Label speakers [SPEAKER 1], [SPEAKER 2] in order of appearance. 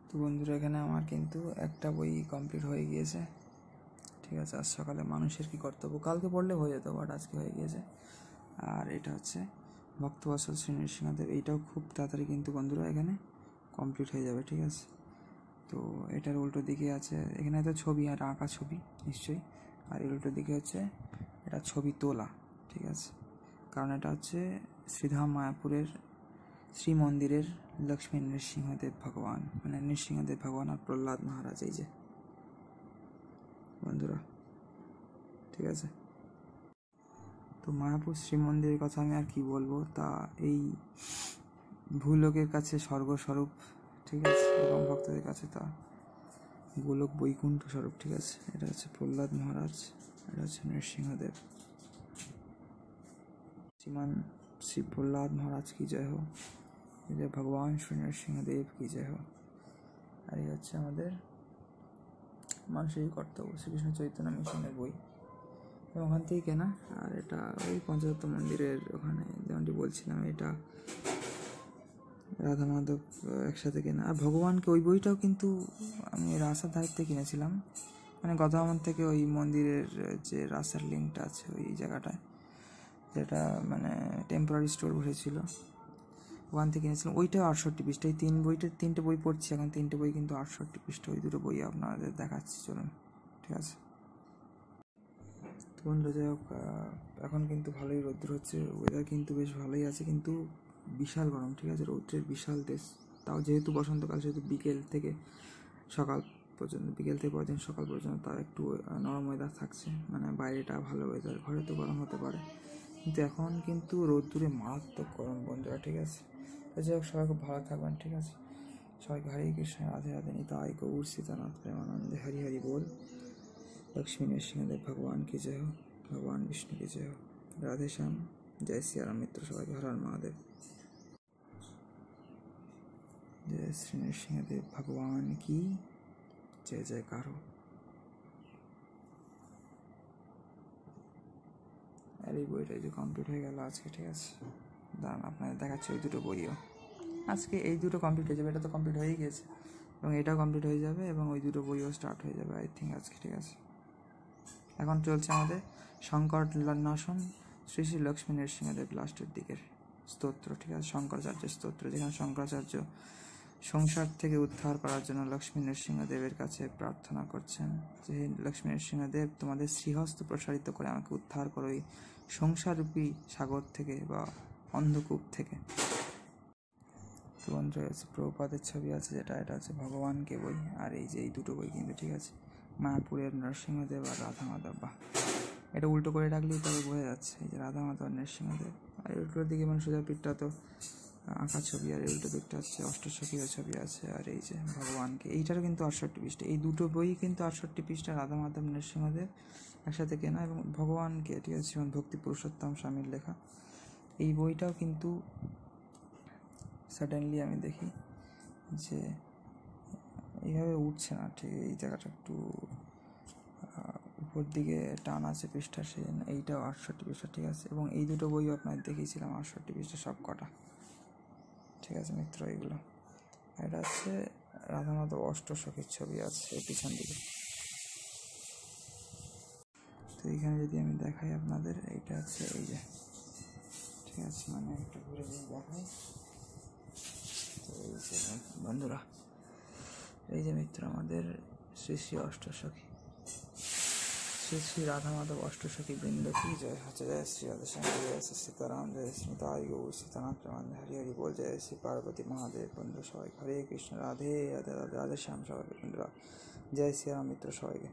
[SPEAKER 1] তো বন্ধুরা, এখানে আমার কিন্তু একটা বই কমপ্লিট হয়ে গিয়েছে। ঠিক আছে, আজ সকালে মানুষের কি কর্তব্য, কালকে পড়লে হয়ে যেত, বাট আজকে হয়ে গিয়েছে। আর এটা হচ্ছে ভক্তবৎসল শ্রী নৃসিংহদেব। এইটাও খুব তাড়াতাড়ি কিন্তু বন্ধুরা এখানে কমপ্লিট হয়ে যাবে। ঠিক আছে, তো এটার উল্টো দিকে আছে, এখানে তো ছবি আর আঁকা ছবি নিশ্চয়ই, আর এর উল্টো দিকে হচ্ছে এটা ছবি তোলা। ঠিক আছে, কারণ এটা হচ্ছে শ্রীধাম মায়াপুরের শ্রী মন্দিরের লক্ষ্মী নৃসিংহদেব ভগবান, মানে নৃসিংহদেব ভগবান আর প্রহ্লাদ মহারাজ, এই যে বন্ধুরা। ঠিক আছে, তো মায়াপুর শ্রী মন্দিরের কথা আমি আর কি বলবো, তা এই ভূলোকের কাছে স্বর্গস্বরূপ। ঠিক আছে, এবং ভক্তদের কাছে তা গোলক বৈকুণ্ঠ স্বরূপ। ঠিক আছে, এটা হচ্ছে প্রহ্লাদ মহারাজ, এটা হচ্ছে নৃসিংহদেব। শ্রীমান শ্রী প্রহ্লাদ মহারাজ কি জয় হোক, যে ভগবান শ্রী নৃসিংহদেব কি জয় হোক। আর এই হচ্ছে আমাদের মানুষের কর্তব্য, শ্রীকৃষ্ণ চৈতন্য মিশনের বই, এবং ওখান থেকেই কেনা। আর এটা ওই পঞ্চতত্ত্ব মন্দিরের ওখানে যেমনটি বলছিলাম, এটা রাধা মাধব একসাথে কেনা। আর ভগবানকে ওই বইটাও কিন্তু আমি রাস্তার ধারে থেকে কিনেছিলাম, মানে গদামান থেকে ওই মন্দিরের যে রাস্তার লিঙ্কটা আছে ওই জায়গাটায়, যেটা মানে টেম্পোরারি স্টোর বসেছিল, ওখান থেকে কিনেছিলাম। ওইটাও 68 পৃষ্ঠা। এই তিনটে বই পড়ছি এখন, তিনটে বই কিন্তু 68 পৃষ্ঠা। ওই দুটো বই আপনাদের দেখাচ্ছি, চলুন। ঠিক আছে, তো বন্ধুরা যাই হোক, এখন কিন্তু ভালোই রৌদ্র হচ্ছে, ওয়েদার কিন্তু বেশ ভালোই আছে, কিন্তু বিশাল গরম। ঠিক আছে, রৌদ্রের বিশাল দেশ। তাও যেহেতু বসন্তকাল, সেহেতু বিকেল থেকে সকাল পর্যন্ত, বিকেল থেকে পরদিন সকাল পর্যন্ত তার একটু নরম ওয়েদার থাকছে, মানে বাইরেটা ভালো ওয়েদার, ঘরে তো গরম হতে পারে, কিন্তু এখন কিন্তু রৌদ্রে মারাত্মক গরম বন্ধুরা। ঠিক আছে, তো যাই হোক, সবাই খুব ভালো থাকবেন। ঠিক আছে, সবাইকে হরে কৃষ্ণ, রাধে রাধে, নিতাই গৌর সীতানাথ প্রেমানন্দে, হরি হরি बोल। लक्ष्मी नृसिंहदेव भगवान की जय हो, भगवान विष्णु की जय हो, राधे श्याम, जय सिया राम मित्र सबाई, हर हर महादेव। जय श्री नृसिंहदेव भगवान की जय जयकार हो। আর এই বইটা যে কমপ্লিট হয়ে গেল আজকে। ঠিক আছে, দাঁড়ান আপনাদের দেখাচ্ছি ওই দুটো বইও। আজকে এই দুটো কমপ্লিট হয়ে যাবে, এটা তো কমপ্লিট হয়েই গেছে, এবং এটাও কমপ্লিট হয়ে যাবে, এবং ওই দুটো বইও স্টার্ট হয়ে যাবে আই থিঙ্ক আজকে। ঠিক আছে, এখন চলছে আমাদের শঙ্কর নাশন শ্রী শ্রী লক্ষ্মী নৃসিংহদেব লাস্টের দিকের স্তোত্র। ঠিক আছে, শঙ্করাচার্যের স্তোত্র, যেখানে শঙ্করাচার্য সংসার থেকে উদ্ধার করার জন্য লক্ষ্মী নৃসিংহদেবের কাছে প্রার্থনা করছেন যে, লক্ষ্মী নৃসিংহদেব, তোমাদের শ্রীহস্ত প্রসারিত করে আমাকে উদ্ধার করো এই সংসাররূপী সাগর থেকে বা অন্ধকূপ থেকে। তো বন্ধুরা, প্রভুপাদের ছবি আছে যেটা, এটা হচ্ছে ভগবানকে বই। আর এই যে এই দুটো বই কিন্তু, ঠিক আছে, মায়াপুরের নরসিংহদেব আর রাধা মাধব। বাহ, এটা উল্টো করে রাখলেই তবে বোঝা যাচ্ছে এই যে রাধা মাধব আর নরসিংহদেব। আর উল্টোর দিকে মানে সোজা পিঠটা তো আঁকা ছবি, আর এই উল্টো দিকটা হচ্ছে অষ্টসখীর ছবি আছে। আর এই যে ভগবানকে, এইটারও কিন্তু 68 পৃষ্ঠা। এই দুটো বই কিন্তু 68 পৃষ্ঠা, রাধা মাধব নরসিংহদেব একসাথে কেনা, এবং ভগবানকে, ঠিক আছে, শ্রীমদ ভক্তি পুরুষোত্তম স্বামীর লেখা। এই বইটাও কিন্তু সাডেনলি আমি দেখি যে এইভাবে উঠছে না, ঠিক এই জায়গাটা একটু উপর দিকে টান আছে পৃষ্ঠা, সেই জন্য এইটাও 68 পৃষ্ঠা। ঠিক আছে, এবং এই দুটো বইও আপনাদের দেখিয়েছিলাম 68 পৃষ্ঠা সব কটা। ঠিক আছে মিত্র, এইগুলো। এটা হচ্ছে রাধা মাধব অষ্টসখীর ছবি আছে এই পিছন দিকে। তো এইখানে যদি আমি দেখাই আপনাদের, এইটা হচ্ছে এই যে, ঠিক আছে, মানে একটু ঘুরে যদি দেখাই, তো এই যে বন্ধুরা, এই যে মিত্র আমাদের শ্রী শ্রী অষ্টসখী, শ্রী শ্রী রাধা মাধব অষ্টসখী বৃন্দ কি জয় হচ্ছে। জয় শ্রী রাধেশ্যাম, জয় শ্রী সীতারাম, জয় শ্রী নিতাই গৌর সীতানাথ প্রেমানন্দে, হরি হরি बोल। জয় শ্রী পার্বতী মহাদেব। বন্ধু সবাই হরে কৃষ্ণ, রাধে রাধে রাধে, রাধে শ্যাম সবাইকে বন্ধুরা, জয় শ্রী রাম মিত্র সবাইকে।